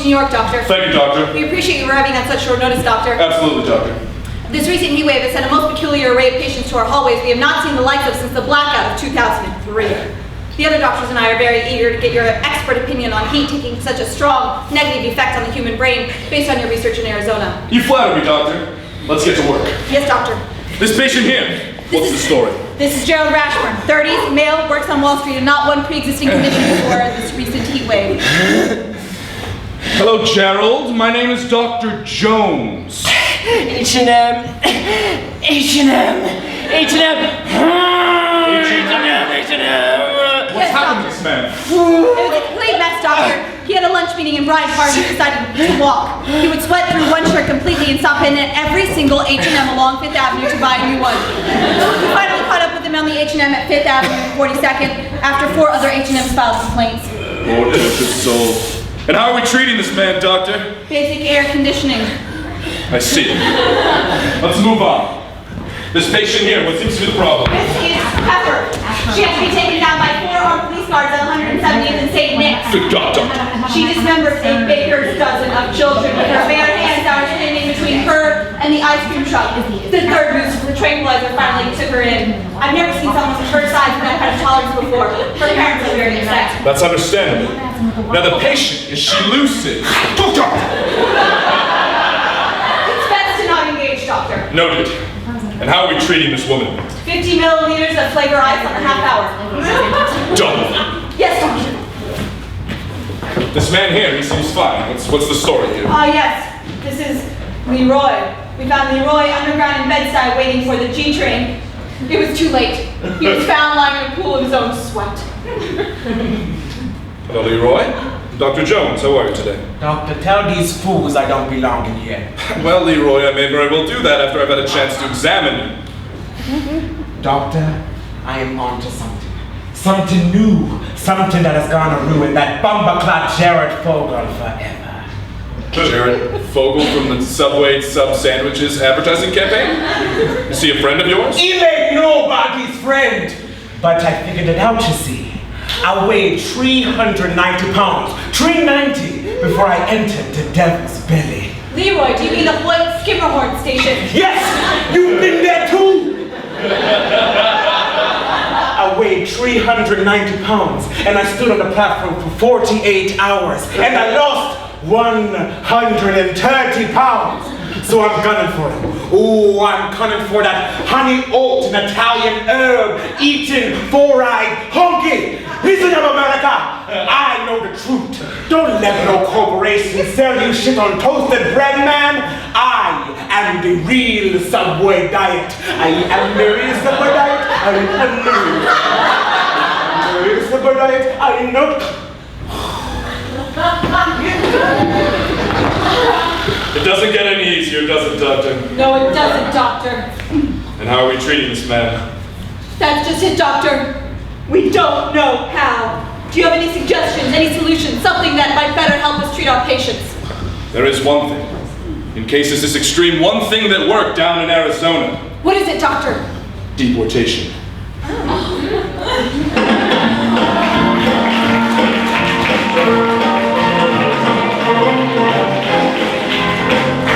to New York, Doctor. Thank you, Doctor. We appreciate you arriving on such short notice, Doctor. Absolutely, Doctor. This recent heat wave has sent a most peculiar array of patients to our hallways we have not seen the likes of since the blackout of 2003. The other doctors and I are very eager to get your expert opinion on heat taking such a strong negative effect on the human brain based on your research in Arizona. You flatter me, Doctor. Let's get to work. Yes, Doctor. This patient here, what's the story? This is Gerald Rashburn, 30s, male, works on Wall Street, and not one pre-existing condition before this recent heat wave. Hello, Gerald. My name is Dr. Jones. H&M. What's happened to this man? It was a complete mess, Doctor. He had a lunch meeting in Bryant Park and decided to walk. He would sweat through one shirt completely and stop in at every single H&M along 5th Avenue to buy a new one. We finally caught up with him on the H&M at 5th Avenue and 42nd after 4 other H&M's filed complaints. Lord help his soul. And how are we treating this man, Doctor? Basic air conditioning. I see. Let's move on. This patient here, what seems to be the problem? This is Pepper. She has to be taken down by 4 armed police guards on 170th and St. Nick's. Good God, Doctor. She dismembers a baker's dozen of children with her bare hands that are standing between her and the ice cream truck. The third boost of the tranquilizer finally took her in. I've never seen someone of her size with that kind of tolerance before. Her parents are very upset. That's understandable. Now the patient, is she lucid? Doctor! It's best to not engage, Doctor. Noted. And how are we treating this woman? 50 milliliters of flavor ice on a half hour. Double. Yes, Doctor. This man here, he seems fine. What's the story here? Yes. This is Leroy. We found Leroy underground in Bed-Stuy waiting for the G train. It was too late. He was found lying in a pool of his own sweat. Hello, Leroy. Dr. Jones, how are you today? Doctor, tell these fools I don't belong in here. Well, Leroy, I may very well do that after I've had a chance to examine you. Doctor, I am onto something. Something new. Something that is gonna ruin that bumperclot Jared Fogle forever. Jared Fogle from the Subway Sub Sandwiches advertising campaign? Is he a friend of yours? He ain't nobody's friend. But I figured it out, you see. I weighed 390 pounds, 390, before I entered the devil's belly. Leroy, do you mean the White Skimmerhorn station? Yes! You've been there too! I weighed 390 pounds, and I stood on the platform for 48 hours, and I lost 130 pounds. So I'm gunning for him. Oh, I'm gunning for that honey oat and Italian herb eating 4-eyed hunky. Listen up, America. I know the truth. Don't let no corporation sell you shit on toasted bread, man. I am the real Subway diet. I am the real Subway diet. I am the real Subway diet. I know. It doesn't get any easier, does it, Doctor? No, it doesn't, Doctor. And how are we treating this man? That's just it, Doctor. We don't know how. Do you have any suggestions, any solutions, something that might better help us treat our patients? There is one thing. In cases this extreme, one thing that worked down in Arizona. What is it, Doctor? Deportation.